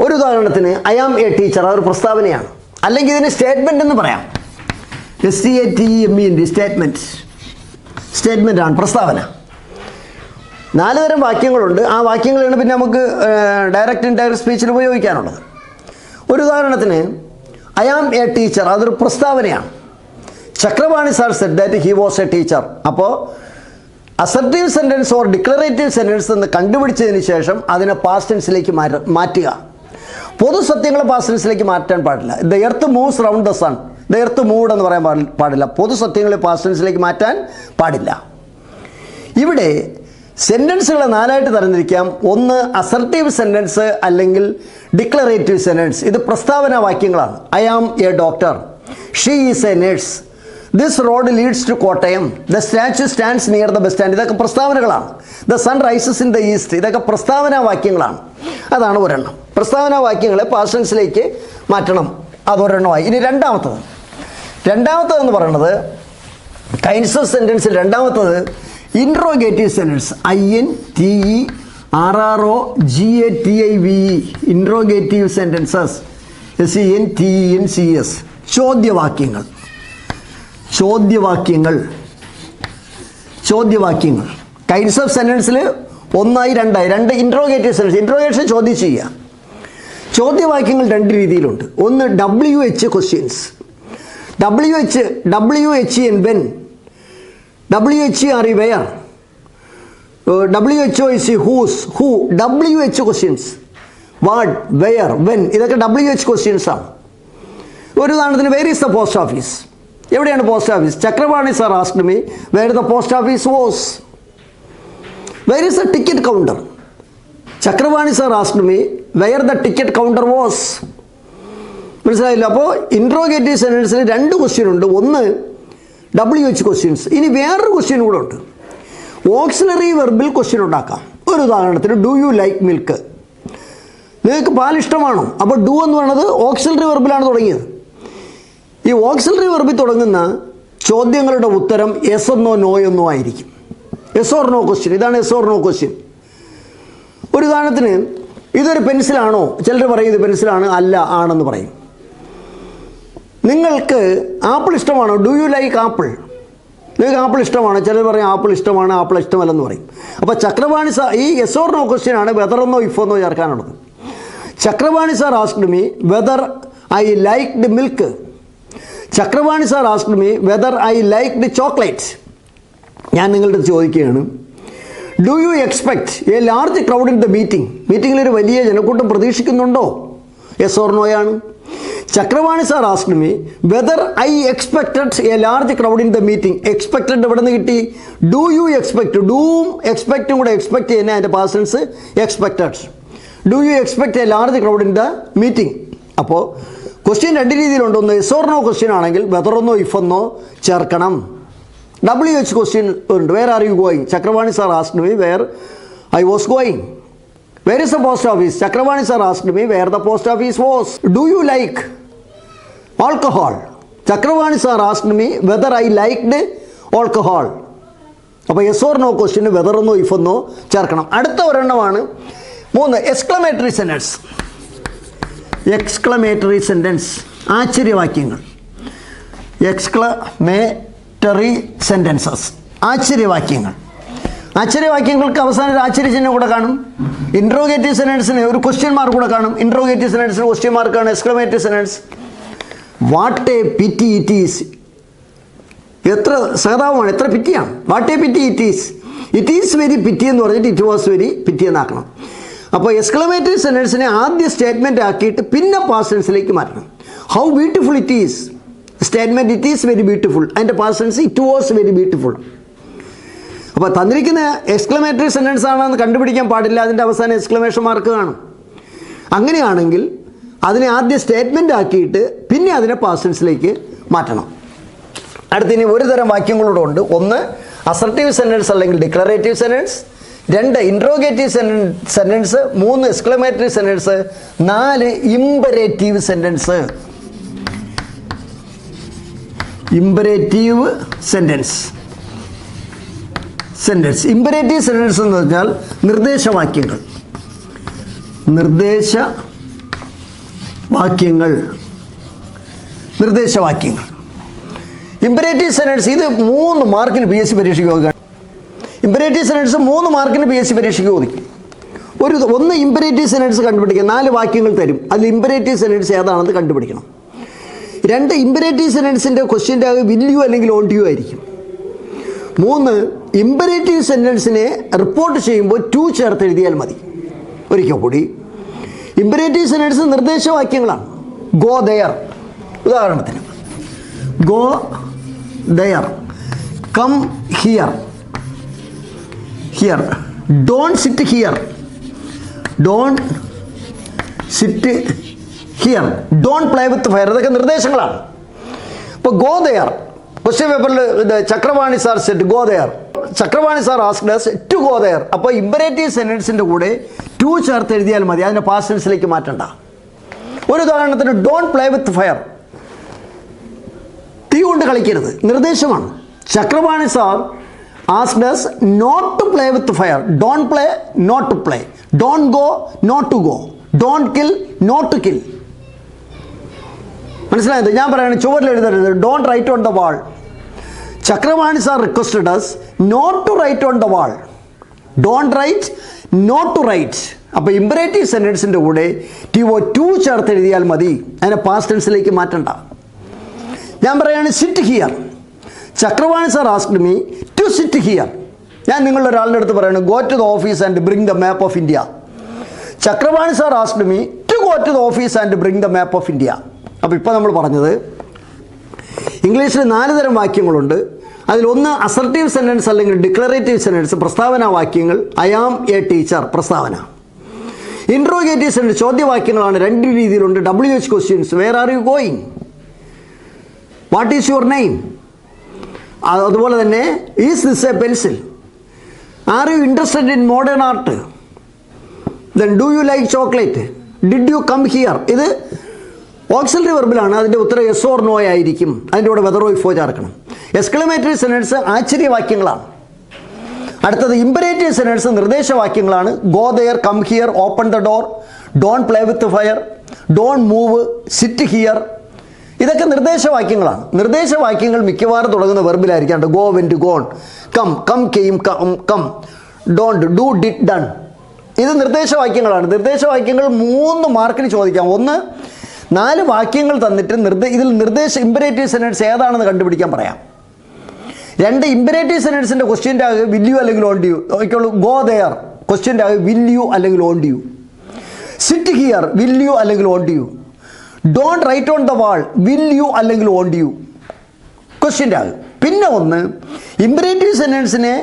ഒരു ഉദാഹരണത്തിന് ഐ ആം എ ടീച്ചർ, അതൊരു പ്രസ്താവനയാണ്. അല്ലെങ്കിൽ ഇതിന് സ്റ്റേറ്റ്മെൻ്റ് എന്ന് പറയാം. STATEMENT, സ്റ്റേറ്റ്മെൻ്റ് ആണ്, പ്രസ്താവന. 4 തരം വാക്യങ്ങളുണ്ട്. ആ വാക്യങ്ങളാണ് പിന്നെ നമുക്ക് ഡയറക്റ്റ് ഇൻഡയറക്റ്റ് സ്പീച്ചിൽ ഉപയോഗിക്കാനുള്ളത്. ഒരു ഉദാഹരണത്തിന് ഐ ആം എ ടീച്ചർ, അതൊരു പ്രസ്താവനയാണ്. Chakravani sir said that he was a teacher. അപ്പോൾ assertive sentence or declarative sentence എന്ന് കണ്ടുപിടിച്ചതിന് ശേഷം അതിനെ പാസ്റ്റ് ടെൻസിലേക്ക് മാറ്റുക. പൊതു സത്യങ്ങളെ പാസ്റ്റ് ടെൻസിലേക്ക് മാറ്റാൻ പാടില്ല. The earth moves round the sun, the earth moved എന്ന് പറയാൻ പാടില്ല. പൊതു സത്യങ്ങളെ പാസ്റ്റ് ടെൻസിലേക്ക് മാറ്റാൻ പാടില്ല. ഇവിടെ സെൻറ്റൻസുകളെ 4ആയിട്ട് തരംതിരിക്കാം. ഒന്ന് അസർട്ടീവ് സെൻറ്റൻസ് അല്ലെങ്കിൽ ഡിക്ലറേറ്റീവ് സെൻറ്റൻസ്. ഇത് പ്രസ്താവന വാക്യങ്ങളാണ്. I am a doctor, she is a nurse, this road leads to Kottayam. The statue stands near the bus stand. ഇതൊക്കെ പ്രസ്താവനകളാണ്. The sun rises in the east. ഇതൊക്കെ പ്രസ്താവനാ വാക്യങ്ങളാണ്. അതാണ് ഒരെണ്ണം. പ്രസ്താവനാ വാക്യങ്ങളെ പാസ്റ്റ് ടെൻസിലേക്ക് മാറ്റണം. അതൊരെണ്ണമായി. ഇനി രണ്ടാമത്തതെന്ന് പറയുന്നത് കൈൻഡ്സ് ഓഫ് സെൻറ്റൻസിൽ രണ്ടാമത്തത് interrogative sentence. INTERROGATIVE interrogative sentences. SENTENCES ചോദ്യവാക്യങ്ങൾ. കൈൻഡ്സ് ഓഫ് സെൻറ്റൻസിൽ 1 2 ഇൻട്രോഗേറ്റീവ് സെൻറ്റൻസ്. ഇൻട്രോഗേഷൻ ചോദ്യം ചെയ്യുക. ചോദ്യവാക്യങ്ങൾ 2 രീതിയിലുണ്ട്. ഒന്ന് WH questions. WHEN when, WHERE where, WHOIC whose, who. WH questions. What, where, when. ഇതൊക്കെ WH ക്വസ്റ്റ്യൻസ് ആണ്. ഒരു ഉദാഹരണത്തിന് where is the post office. എവിടെയാണ് post office? Chakrapani sir asked me where the post office was. Where is the ticket counter? Chakrapani sir asked me where the ticket counter was. മനസ്സിലായില്ല? അപ്പോൾ interrogative സെൻറ്റൻസിൽ 2 question ഉണ്ട്. ഒന്ന് WH questions. ഇനി വേറൊരു question കൂടെ ഉണ്ട്. Auxiliary വെർബിൽ question ഉണ്ടാക്കാം. ഒരു ഉദാഹരണത്തിന് ഡു യു ലൈക്ക് മിൽക്ക്. നിങ്ങൾക്ക് പാൽ ഇഷ്ടമാണോ? അപ്പോൾ ഡു എന്ന് പറയുന്നത് ഓക്സിലറി വെർബിലാണ് തുടങ്ങിയത്. ഈ ഓക്സിലറി വെർബിൽ തുടങ്ങുന്ന ചോദ്യങ്ങളുടെ ഉത്തരം യെസ് എന്നോ നോ എന്നോ ആയിരിക്കും. Yes or no question. ഇതാണ് യെസ് ഓർ നോ ക്വസ്റ്റ്യൻ. ഒരു ഉദാഹരണത്തിന് ഇതൊരു പെൻസിലാണോ? ചിലർ പറയും ഇത് പെൻസിലാണ്. അല്ല, ആണെന്ന് പറയും. നിങ്ങൾക്ക് ആപ്പിൾ ഇഷ്ടമാണോ? Do you like apple. നിങ്ങൾക്ക് ആപ്പിൾ ഇഷ്ടമാണോ? ചിലർ പറയും ആപ്പിൾ ഇഷ്ടമാണ്, ആപ്പിൾ ഇഷ്ടമല്ലെന്ന് പറയും. അപ്പോൾ ചക്രപാണി സാർ ഈ യെസ് ഓർ നോ ക്വസ്റ്റ്യൻ ആണ് വെദർ എന്നോ ഇഫ് എന്നോ ചേർക്കാനുള്ളത്. Chakrapani sir asked me whether I liked milk. Chakrapani sir asked me whether I liked chocolate. ഞാൻ നിങ്ങളുടെ ചോദിക്കുകയാണ്, do you expect a large crowd in the meeting. മീറ്റിങ്ങിൽ ഒരു വലിയ ജനക്കൂട്ടം പ്രതീക്ഷിക്കുന്നുണ്ടോ? യെസ് ഓർ നോയാണ്. Chakrapani sir asked me whether I expected a large crowd in the meeting. Expected എവിടെ നിന്ന് കിട്ടി? Do you expect. ഡൂവും എക്സ്പെക്റ്റും കൂടെ എക്സ്പെക്ട് ചെയ്യുന്ന അതിൻ്റെ past tense expected. Do you expect a large crowd in the meeting. അപ്പോൾ ക്വസ്റ്റ്യൻ 2 രീതിയിലുണ്ട്. ഒന്ന് യെസ് ഓർ നോ ക്വസ്റ്റ്യൻ ആണെങ്കിൽ വെദർ എന്നോ ഇഫ് എന്നോ ചേർക്കണം. WH ക്വസ്റ്റ്യൻ ഉണ്ട്. Where are you going? Chakrapani sir asked me where I was going. Where is the post office? Chakrapani sir asked me where the post office was. Do you like alcohol? Chakrapani sir asked me whether I liked alcohol. അപ്പോൾ yes or no ക്വസ്റ്റ്യന് whether എന്നോ if എന്നോ ചേർക്കണം. അടുത്ത ഒരെണ്ണമാണ് 3 exclamatory sentence. Exclamatory sentence ആശ്ചര്യവാക്യങ്ങൾ. Exclamatory sentences ആശ്ചര്യവാക്യങ്ങൾ. ആശ്ചര്യവാക്യങ്ങൾക്ക് അവസാനം ഒരു ആശ്ചര്യചിഹ്നം കൂടെ കാണും. ഇൻട്രോഗേറ്റീവ് സെൻറ്റൻസിന് ഒരു ക്വസ്റ്റ്യൻ മാർക്ക് കൂടെ കാണും. ഇൻട്രോഗേറ്റീവ് സെൻറ്റൻസിന് ക്വസ്റ്റ്യൻ മാർക്കാണ് exclamatory sentence. What a pity it is. എത്ര സഹതാപമാണ്, എത്ര പിറ്റിയാണ്. What a pity it is. It is very pity എന്ന് പറഞ്ഞിട്ട് ഇറ്റ് വാസ് വെരി പിറ്റി എന്നാക്കണം. അപ്പോൾ എക്സ്ക്ലമേറ്ററി സെൻറ്റൻസിനെ ആദ്യ സ്റ്റേറ്റ്മെൻ്റ് ആക്കിയിട്ട് പിന്നെ പാസ്റ്റ് ടെൻസിലേക്ക് മാറ്റണം. How beautiful it is. Statement it is very beautiful. അതിൻ്റെ past tense it was very beautiful. അപ്പോൾ തന്നിരിക്കുന്ന എക്സ്ക്ലമേറ്ററി സെൻറ്റൻസ് ആണെന്ന് കണ്ടുപിടിക്കാൻ പാടില്ല. അതിൻ്റെ അവസാനം എക്സ്ക്ലമേഷൻ മാർക്ക് കാണും. അങ്ങനെയാണെങ്കിൽ അതിനെ ആദ്യ സ്റ്റേറ്റ്മെൻ്റ് ആക്കിയിട്ട് പിന്നെ അതിനെ പാസ്റ്റ് ടെൻസിലേക്ക് മാറ്റണം. അടുത്തിനി ഒരു തരം വാക്യങ്ങളൂടെ ഉണ്ട്. ഒന്ന് അസർട്ടീവ് സെൻറ്റൻസ് അല്ലെങ്കിൽ declarative sentence. 2 interrogative sentence. 3 exclamatory sentence. 4 imperative sentence. Imperative sentence. Imperative sentence എന്ന് പറഞ്ഞാൽ നിർദ്ദേശവാക്യങ്ങൾ. നിർദ്ദേശവാക്യങ്ങൾ. ഇമ്പരേറ്റീവ് സെൻറ്റൻസ് ഇത് 3 മാർക്കിന് PSC പരീക്ഷയ്ക്ക് ചോദിക്കാം. ഇമ്പരേറ്റീവ് സെൻറ്റൻസ് 3 മാർക്കിന് PSC പരീക്ഷയ്ക്ക് ചോദിക്കും. ഒന്ന് ഇമ്പരേറ്റീവ് സെൻറ്റൻസ് കണ്ടുപിടിക്കുക. 4 വാക്യങ്ങൾ തരും. അതിൽ ഇമ്പരേറ്റീവ് സെൻറ്റൻസ് ഏതാണെന്ന് കണ്ടുപിടിക്കണം. 2 ഇമ്പരേറ്റീവ് സെൻറ്റൻസിൻ്റെ ക്വസ്റ്റ്യൻ്റെ വിൽ യു അല്ലെങ്കിൽ ഓൺ ടു ആയിരിക്കും. 3 ഇമ്പരേറ്റീവ് സെൻറ്റൻസിനെ റിപ്പോർട്ട് ചെയ്യുമ്പോൾ ടു ചേർത്ത് എഴുതിയാൽ മതി. ഒരിക്കൽ കൂടി ഇമ്പരേറ്റീവ് സെൻറ്റൻസ് നിർദ്ദേശവാക്യങ്ങളാണ്. Go there. ഉദാഹരണത്തിന് go there. Come here. Don't sit here. Don't play with fire. ഇതൊക്കെ നിർദ്ദേശങ്ങളാണ്. ഇപ്പോൾ ഗോ ദെയർ ക്വസ്റ്റ്യൻ പേപ്പറിൽ Chakravani sir set go there. Chakravani sir asked us to go there. അപ്പോൾ ഇമ്പരേറ്റീവ് സെന്റൻസിൻ്റെ കൂടെ ടു ചേർത്ത് എഴുതിയാൽ മതി, അതിനെ പാസ്റ്റ് ടെൻസിലേക്ക് മാറ്റണ്ട. ഒരു ഉദാഹരണത്തിന് ഡോണ്ട് പ്ലേ വിത്ത് ഫയർ, തീ കൊണ്ട് കളിക്കരുത്, നിർദ്ദേശമാണ്. Chakravani sir asked us not to play with fire. Don't play, not to play. Don't go, not to go. Don't kill, not to kill. മനസ്സിലായത്? ഞാൻ പറയുന്നത് ചുവരിൽ എഴുതരുത്. Don't write on the wall. Chakravani sir requested us not to write on the wall. Don't write, not to write. അപ്പോൾ imperative സെൻറ്റൻസിൻ്റെ കൂടെ TO2 ചേർത്ത് എഴുതിയാൽ മതി, അതിനെ പാസ്റ്റ് ടെൻസിലേക്ക് മാറ്റണ്ട. ഞാൻ പറയുകയാണ് sit here. Chakravani sir asked me to sit here. ഞാൻ നിങ്ങളുടെ ഒരാളുടെ അടുത്ത് പറയുന്നത് go to the office and bring the map of India. Chakravani sir asked me to go to the office and bring the map of India. അപ്പോൾ ഇപ്പോൾ നമ്മൾ പറഞ്ഞത് ഇംഗ്ലീഷിൽ 4 തരം വാക്യങ്ങളുണ്ട്. അതിലൊന്ന് അസർട്ടീവ് സെൻറ്റൻസ് അല്ലെങ്കിൽ ഡിക്ലറേറ്റീവ് സെൻറ്റൻസ്, പ്രസ്താവന വാക്യങ്ങൾ. ഐ ആം എ ടീച്ചർ, പ്രസ്താവന. ഇൻട്രോഗേറ്റീവ് സെൻറ്റൻസ്, ചോദ്യവാക്യങ്ങളാണ്. 2 രീതിയിലുണ്ട്. WH questions, where are you going, what is your name. അതുപോലെ തന്നെ is this a pencil, are you interested in modern art, then do you like chocolate, did you come here. ഇത് auxiliary വെർബിലാണ്. അതിൻ്റെ ഉത്തരം yes or no ആയിരിക്കും. അതിൻ്റെ കൂടെ whether or ഇഫോ ചേർക്കണം. എക്സ്ക്ലമേറ്ററി സെൻറ്റൻസ് ആശ്ചര്യവാക്യങ്ങളാണ്. അടുത്തത് ഇമ്പരേറ്റീവ് സെൻറ്റൻസ് നിർദ്ദേശവാക്യങ്ങളാണ്. Go there, come here, open the door, don't play with fire, don't move, sit here. ഇതൊക്കെ നിർദ്ദേശവാക്യങ്ങളാണ്. നിർദ്ദേശവാക്യങ്ങൾ മിക്കവാറും തുടങ്ങുന്ന വെർബിലായിരിക്കും. Go, went, gone, come, come came, come, don't, do, did, done. ഇത് നിർദ്ദേശവാക്യങ്ങളാണ്. നിർദ്ദേശവാക്യങ്ങൾ 3 മാർക്കിന് ചോദിക്കാം. ഒന്ന്, 4 വാക്യങ്ങൾ തന്നിട്ട് ഇതിൽ ഇമ്പരേറ്റീവ് സെൻറ്റൻസ് ഏതാണെന്ന് കണ്ടുപിടിക്കാൻ പറയാം. 2, ഇമ്പരേറ്റീവ് സെൻറ്റൻസിൻ്റെ ക്വസ്റ്റ്യൻ്റെ ആകെ വിൽ യു അല്ലെങ്കിൽ ഓൺ യു നോക്കിക്കോളൂ. ഗോ ദെയർ ക്വസ്റ്റ്യൻ്റെ ആകെ വിൽ യു അല്ലെങ്കിൽ won't you. Sit here will you അല്ലെങ്കിൽ won't you. Don't write on the wall will you അല്ലെങ്കിൽ ഓൺ യു ക്വസ്റ്റ്യൻ്റെ ആകും. പിന്നെ ഒന്ന്, ഇമ്പരേറ്റീവ് സെൻറ്റൻസിനെ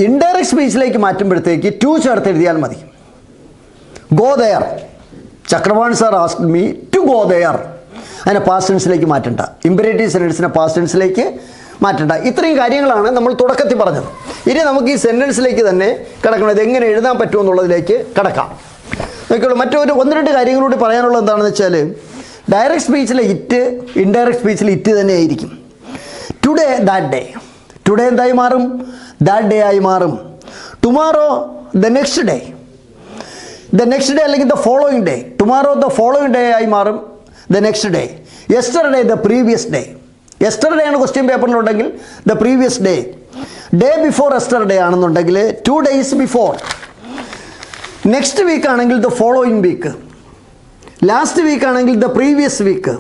ഇൻഡയറക്റ്റ് സ്പീച്ചിലേക്ക് മാറ്റുമ്പോഴത്തേക്ക് ടു ചേർത്ത് എഴുതിയാൽ മതി. Go there, Chakravani sir asked me to go there. അതിനെ പാസ്റ്റ് ടെൻസിലേക്ക് മാറ്റണ്ട. ഇമ്പരേറ്റീവ് സെൻറ്റൻസിനെ പാസ്റ്റ് ടെൻസിലേക്ക് മാറ്റണ്ട. ഇത്രയും കാര്യങ്ങളാണ് നമ്മൾ തുടക്കത്തിൽ പറഞ്ഞത്. ഇനി നമുക്ക് ഈ സെൻറ്റൻസിലേക്ക് തന്നെ കിടക്കണം. ഇത് എങ്ങനെ എഴുതാൻ പറ്റുമെന്നുള്ളതിലേക്ക് കിടക്കാം. നോക്കിയുള്ളൂ. മറ്റൊരു 1-2 കാര്യങ്ങളൂടി പറയാനുള്ളത് എന്താണെന്ന് വെച്ചാൽ, ഡയറക്റ്റ് സ്പീച്ചിലെ ഇറ്റ് ഇൻഡയറക്റ്റ് സ്പീച്ചിൽ ഇറ്റ് തന്നെ ആയിരിക്കും. Today, that day. ടുഡേ എന്തായി മാറും? ദാറ്റ് ഡേ ആയി മാറും. Tomorrow, the next day. The next day അല്ലെങ്കിൽ the following day. Tomorrow the following day ആയി മാറും the next day. Yesterday the previous day. Yesterday ആണ് ക്വസ്റ്റ്യൻ പേപ്പറിലുണ്ടെങ്കിൽ the previous day. Day before yesterday ആണെന്നുണ്ടെങ്കിൽ 2 days before. Next week ആണെങ്കിൽ the following week. Last week ആണെങ്കിൽ the previous week.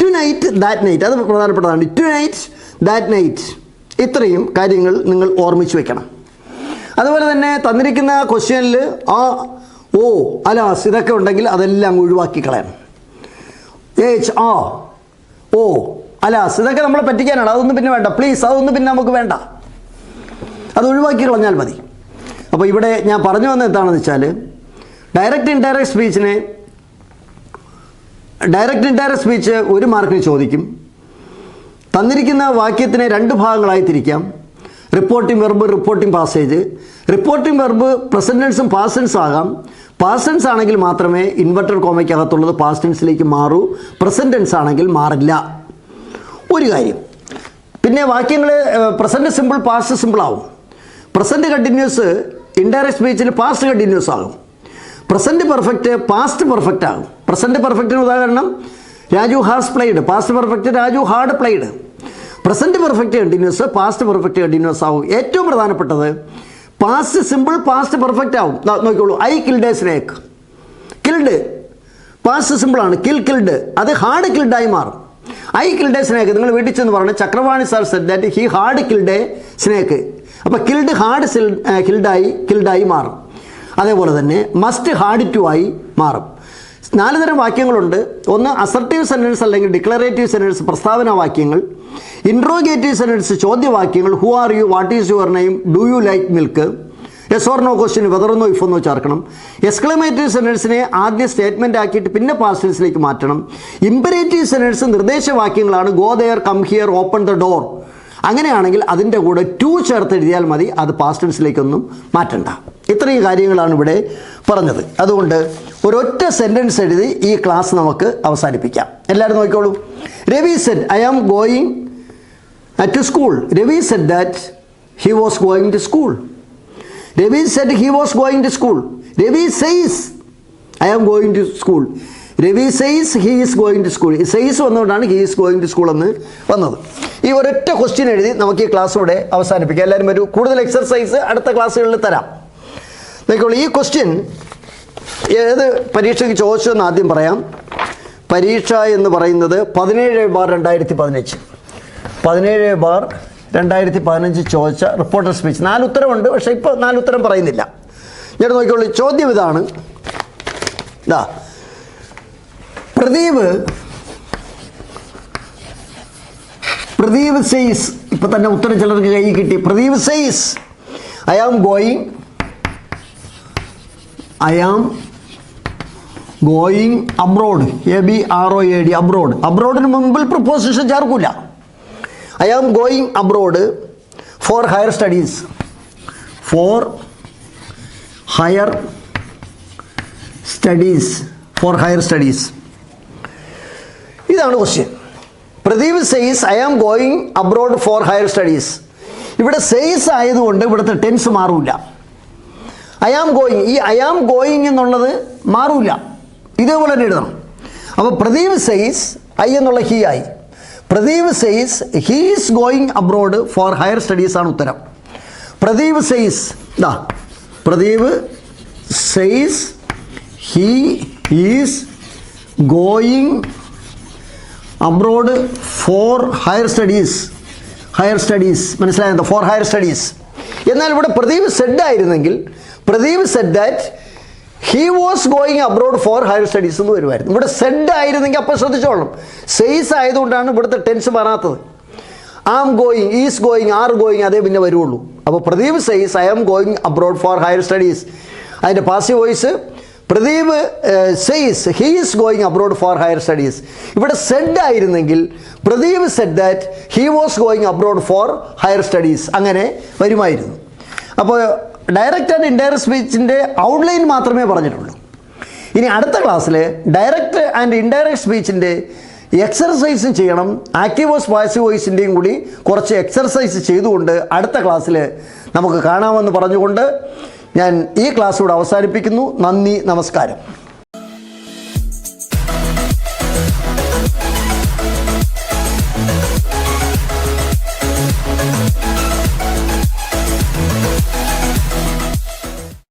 Tonight, that night. അത് പ്രധാനപ്പെട്ടതാണ്. Tonight, that night. ഇത്രയും കാര്യങ്ങൾ നിങ്ങൾ ഓർമ്മിച്ച് വെക്കണം. അതുപോലെ തന്നെ തന്നിരിക്കുന്ന ക്വസ്റ്റ്യനിൽ ആ, ഓ, അലാസ് ഇതൊക്കെ ഉണ്ടെങ്കിൽ അതെല്ലാം ഒഴിവാക്കി കളയണം. ഏച്ച്, ആ, ഓ, അലാസ് ഇതൊക്കെ നമ്മളെ പറ്റിക്കാനാണ്. അതൊന്നും പിന്നെ വേണ്ട, പ്ലീസ്. അതൊന്നും പിന്നെ നമുക്ക് വേണ്ട. അത് ഒഴിവാക്കി കളഞ്ഞാൽ മതി. അപ്പോൾ ഇവിടെ ഞാൻ പറഞ്ഞു വന്നത് എന്താണെന്ന് വെച്ചാൽ, ഡയറക്റ്റ് ഇൻഡയറക്റ്റ് സ്പീച്ച് 1 മാർക്കിന് ചോദിക്കും. തന്നിരിക്കുന്ന വാക്യത്തിനെ 2 ഭാഗങ്ങളായി തിരിക്കാം. Reporting verb, reporting passage. Reporting verb present ടെൻസും പാസ്റ്റ് ടെൻസും ആകാം. പാസ്റ്റ് ടെൻസ് ആണെങ്കിൽ മാത്രമേ ഇൻവെർട്ടഡ് കോമയ്ക്കകത്തുള്ളത് പാസ്റ്റ് ടെൻസിലേക്ക് മാറൂ. പ്രസന്റ് ടെൻസ് ആണെങ്കിൽ മാറില്ല. ഒരു കാര്യം. പിന്നെ വാക്യങ്ങൾ പ്രസന്റ് സിമ്പിൾ, പാസ്റ്റ് സിമ്പിൾ ആവും. പ്രസന്റ് കണ്ടിന്യൂസ് ഇൻഡയറക്റ്റ് സ്പീച്ചിൽ പാസ്റ്റ് കണ്ടിന്യൂസ് ആകും. പ്രസന്റ് പെർഫെക്റ്റ് പാസ്റ്റ് പെർഫെക്റ്റ് ആകും. പ്രസന്റ് പെർഫെക്റ്റിന് ഉദാഹരണം Raju has played. Past perfect Raju had played. Present perfect continuous, past perfect continuous ആവും. ഏറ്റവും പ്രധാനപ്പെട്ടത് പാസ്റ്റ് സിമ്പിൾ പാസ്റ്റ് പെർഫെക്റ്റ് ആവും. നോക്കിക്കോളൂ. I killed A snake. Killed past സിമ്പിളാണ്. കിൽഡ് അത് ഹാർഡ് കിൽഡായി മാറും. I killed A snake. നിങ്ങൾ വീട്ടിൽ ചെന്ന് പറഞ്ഞു Chakravani sir said that he hard killed A snake. അപ്പോൾ കിൽഡ് ഹാർഡ് കിൽഡായി മാറും. അതേപോലെ തന്നെ മസ്റ്റ് ഹാർഡ് ടു ആയി മാറും. 4 തരം വാക്യങ്ങളുണ്ട്. ഒന്ന് അസർട്ടീവ് സെൻറ്റൻസ് അല്ലെങ്കിൽ ഡിക്ലറേറ്റീവ് സെൻറ്റൻസ്, പ്രസ്താവന വാക്യങ്ങൾ. ഇൻട്രോഗേറ്റീവ് സെൻറ്റൻസ് ചോദ്യവാക്യങ്ങൾ. Who are you, what is your name, do you like milk. Yes or no question വെതറെന്നോ ഇഫെന്നോ ചേർക്കണം. എക്സ്ക്ലമേറ്ററി സെൻറ്റൻസിനെ ആദ്യം സ്റ്റേറ്റ്മെൻ്റ് ആക്കിയിട്ട് പിന്നെ പാസ്റ്റ് ടെൻസിലേക്ക് മാറ്റണം. ഇമ്പരേറ്റീവ് സെൻറ്റൻസ് നിർദ്ദേശവാക്യങ്ങളാണ്. Go there, come here, open the door. അങ്ങനെയാണെങ്കിൽ അതിൻ്റെ കൂടെ ടു ചേർത്ത് എഴുതിയാൽ മതി, അത് പാസ്റ്റ് ടെൻസിലേക്കൊന്നും മാറ്റണ്ട. ഇത്രയും കാര്യങ്ങളാണ് ഇവിടെ പറഞ്ഞത്. അതുകൊണ്ട് ഒരൊറ്റ സെൻറ്റൻസ് എഴുതി ഈ ക്ലാസ് നമുക്ക് അവസാനിപ്പിക്കാം. എല്ലാവരും നോക്കിക്കോളൂ. Ravi said I am going to school. Ravi said that he was going to school. Ravi said he was going to school. Ravi says I am going to school. Ravi says he is going to school. Says വന്നുകൊണ്ടാണ് he is going to school എന്ന് വന്നത്. ഈ ഒരൊറ്റ question എഴുതി നമുക്ക് ഈ class ഇവിടെ അവസാനിപ്പിക്കാം. എല്ലാവരും ഒരു കൂടുതൽ എക്സർസൈസ് അടുത്ത ക്ലാസ്സുകളിൽ തരാം. നോക്കിക്കോളൂ, ഈ ക്വസ്റ്റ്യൻ ഏത് പരീക്ഷയ്ക്ക് ചോദിച്ചതെന്ന് ആദ്യം പറയാം. പരീക്ഷ എന്ന് പറയുന്നത് 17/2015 17/2015 ചോദിച്ച റിപ്പോർട്ടർ സ്പീച്ച്. 4 ഉത്തരമുണ്ട്, പക്ഷേ ഇപ്പോൾ 4 ഉത്തരം പറയുന്നില്ല. ഞാൻ നോക്കിക്കോളൂ, ചോദ്യം ഇതാണ്. ഇതാ, പ്രദീപ് സെയ്സ്, ഇപ്പം തന്നെ ഉത്തരം ചിലർക്ക് കൈ കിട്ടി. Pradeep says I am going abroad. ABROAD, abroad. അബ്രോഡിന് മുമ്പിൽ പ്രിപ്പോസിഷൻ ചേർക്കില്ല. I am going abroad for higher studies. ഇതാണ് question. Pradeep says I am going abroad for higher studies. ഇവിടെ സെയ്സ് ആയതുകൊണ്ട് ഇവിടുത്തെ ടെൻസ് മാറില്ല. ഐ ആം ഗോയിങ്, ഈ ഐ ആം ഗോയിങ് എന്നുള്ളത് മാറില്ല, ഇതേപോലെ തന്നെ എഴുതണം. അപ്പോൾ പ്രദീപ് സെയ്സ്, ഐ എന്നുള്ള ഹി ആയി. Pradeep says he is going abroad for higher studies ആണ് ഉത്തരം. പ്രദീപ് സെയ്സ്, ഇതാ, Pradeep says he is going abroad for higher studies. മനസ്സിലായത്? For higher studies. എന്നാൽ ഇവിടെ പ്രദീപ് സെഡ് ആയിരുന്നെങ്കിൽ Pradeep said that he was going abroad for higher studies എന്ന് വരുമായിരുന്നു. ഇവിടെ സെഡ് ആയിരുന്നെങ്കിൽ അപ്പോൾ ശ്രദ്ധിച്ചോളണം, സെയ്സ് ആയതുകൊണ്ടാണ് ഇവിടുത്തെ ടെൻസ് മാറാത്തത്. Am going, is going, are going, അതേ പിന്നെ വരുള്ളൂ. അപ്പോൾ Pradeep says I am going abroad for higher studies. അതിൻ്റെ passive voice Pradeep says he is going abroad for higher studies. ഇവിടെ സെഡ് ആയിരുന്നെങ്കിൽ Pradeep said that he was going abroad for higher studies, അങ്ങനെ വരുമായിരുന്നു. അപ്പോൾ ഡയറക്റ്റ് ആൻഡ് ഇൻഡയറക്റ്റ് സ്പീച്ചിൻ്റെ outline മാത്രമേ പറഞ്ഞിട്ടുള്ളൂ. ഇനി അടുത്ത ക്ലാസ്സിൽ ഡയറക്റ്റ് ആൻഡ് ഇൻഡയറക്റ്റ് സ്പീച്ചിൻ്റെ എക്സർസൈസും ചെയ്യണം. ആക്റ്റീവ് വോയിസ് പാസീവ് വോയിസിൻ്റെയും കൂടി കുറച്ച് എക്സർസൈസ് ചെയ്തുകൊണ്ട് അടുത്ത ക്ലാസ്സിൽ നമുക്ക് കാണാമെന്ന് പറഞ്ഞുകൊണ്ട് ഞാൻ ഈ ക്ലാസ് ഇവിടെ അവസാനിപ്പിക്കുന്നു. നന്ദി, നമസ്കാരം.